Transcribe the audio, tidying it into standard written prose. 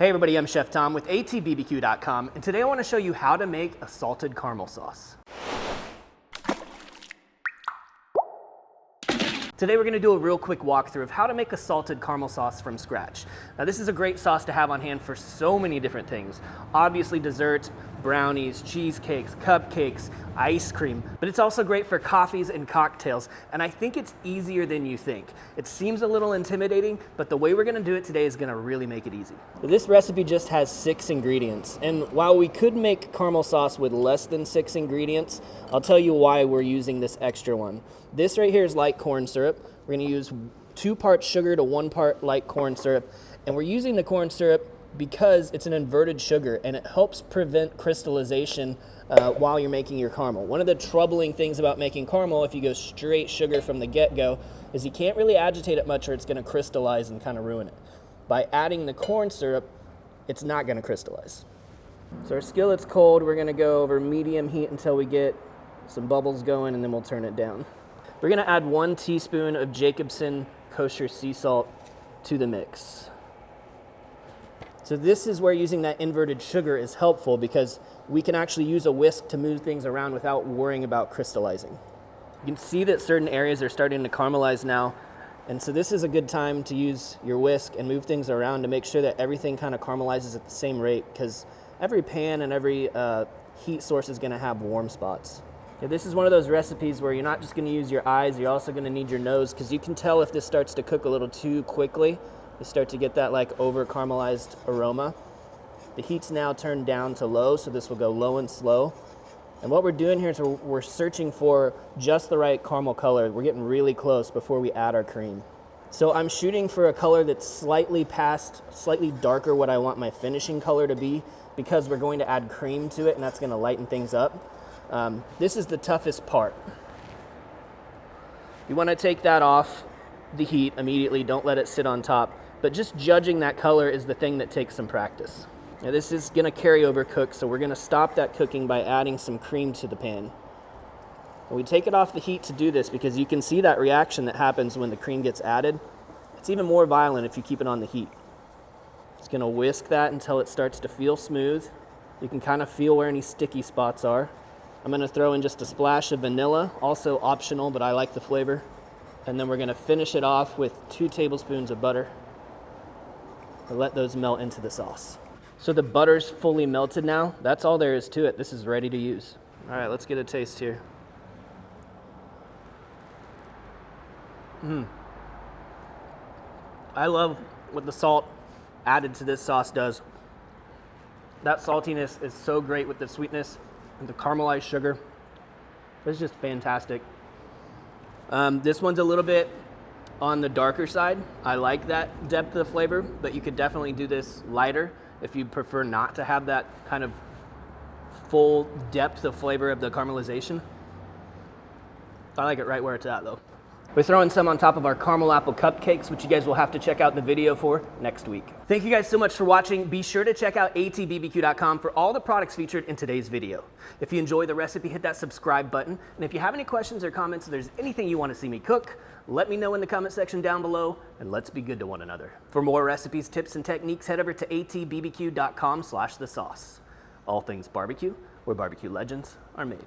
Hey everybody, I'm Chef Tom with ATBBQ.com, and today I want to show you how to make a salted caramel sauce. Today we're going to do a real quick walkthrough of how to make a salted caramel sauce from scratch. Now this is a great sauce to have on hand for so many different things. Obviously desserts, brownies, cheesecakes, cupcakes, ice cream, but it's also great for coffees and cocktails, and I think it's easier than you think. It seems a little intimidating, but the way we're going to do it today is going to really make it easy. This recipe just has 6 ingredients, and while we could make caramel sauce with less than 6 ingredients, I'll tell you why we're using this extra one. This right here is light corn syrup. We're going to use 2 parts sugar to 1 part light corn syrup, and we're using the corn syrup because it's an inverted sugar and it helps prevent crystallization while you're making your caramel. One of the troubling things about making caramel, if you go straight sugar from the get-go, is you can't really agitate it much or it's going to crystallize and kind of ruin it. By adding the corn syrup, it's not going to crystallize. So our skillet's cold. We're going to go over medium heat until we get some bubbles going, and then we'll turn it down. We're going to add 1 teaspoon of Jacobsen kosher sea salt to the mix. So this is where using that inverted sugar is helpful because we can actually use a whisk to move things around without worrying about crystallizing. You can see that certain areas are starting to caramelize now, and so this is a good time to use your whisk and move things around to make sure that everything kind of caramelizes at the same rate, because every pan and every heat source is going to have warm spots. Yeah, this is one of those recipes where you're not just going to use your eyes, you're also going to need your nose, because you can tell if this starts to cook a little too quickly. You start to get that like over caramelized aroma. The heat's now turned down to low, so this will go low and slow. And what we're doing here is we're searching for just the right caramel color. We're getting really close before we add our cream. So I'm shooting for a color that's slightly darker what I want my finishing color to be, because we're going to add cream to it and that's going to lighten things up. This is the toughest part. You want to take that off the heat immediately, don't let it sit on top. But just judging that color is the thing that takes some practice. Now this is going to carry over cook, so we're going to stop that cooking by adding some cream to the pan. And we take it off the heat to do this because you can see that reaction that happens when the cream gets added. It's even more violent if you keep it on the heat. Just going to whisk that until it starts to feel smooth. You can kind of feel where any sticky spots are. I'm going to throw in just a splash of vanilla, also optional, but I like the flavor. And then we're going to finish it off with 2 tablespoons of butter. And let those melt into the sauce. So the butter's fully melted now. That's all there is to it. This is ready to use. All right, let's get a taste here. I love what the salt added to this sauce does. That saltiness is so great with the sweetness and the caramelized sugar. It's just fantastic. This one's a little bit on the darker side. I like that depth of flavor, but you could definitely do this lighter if you prefer not to have that kind of full depth of flavor of the caramelization. I like it right where it's at though. We're throwing some on top of our caramel apple cupcakes, which you guys will have to check out the video for next week. Thank you guys so much for watching. Be sure to check out ATBBQ.com for all the products featured in today's video. If you enjoy the recipe, hit that subscribe button. And if you have any questions or comments, if there's anything you want to see me cook, let me know in the comment section down below, and let's be good to one another. For more recipes, tips, and techniques, head over to ATBBQ.com/thesauce. All things barbecue, where barbecue legends are made.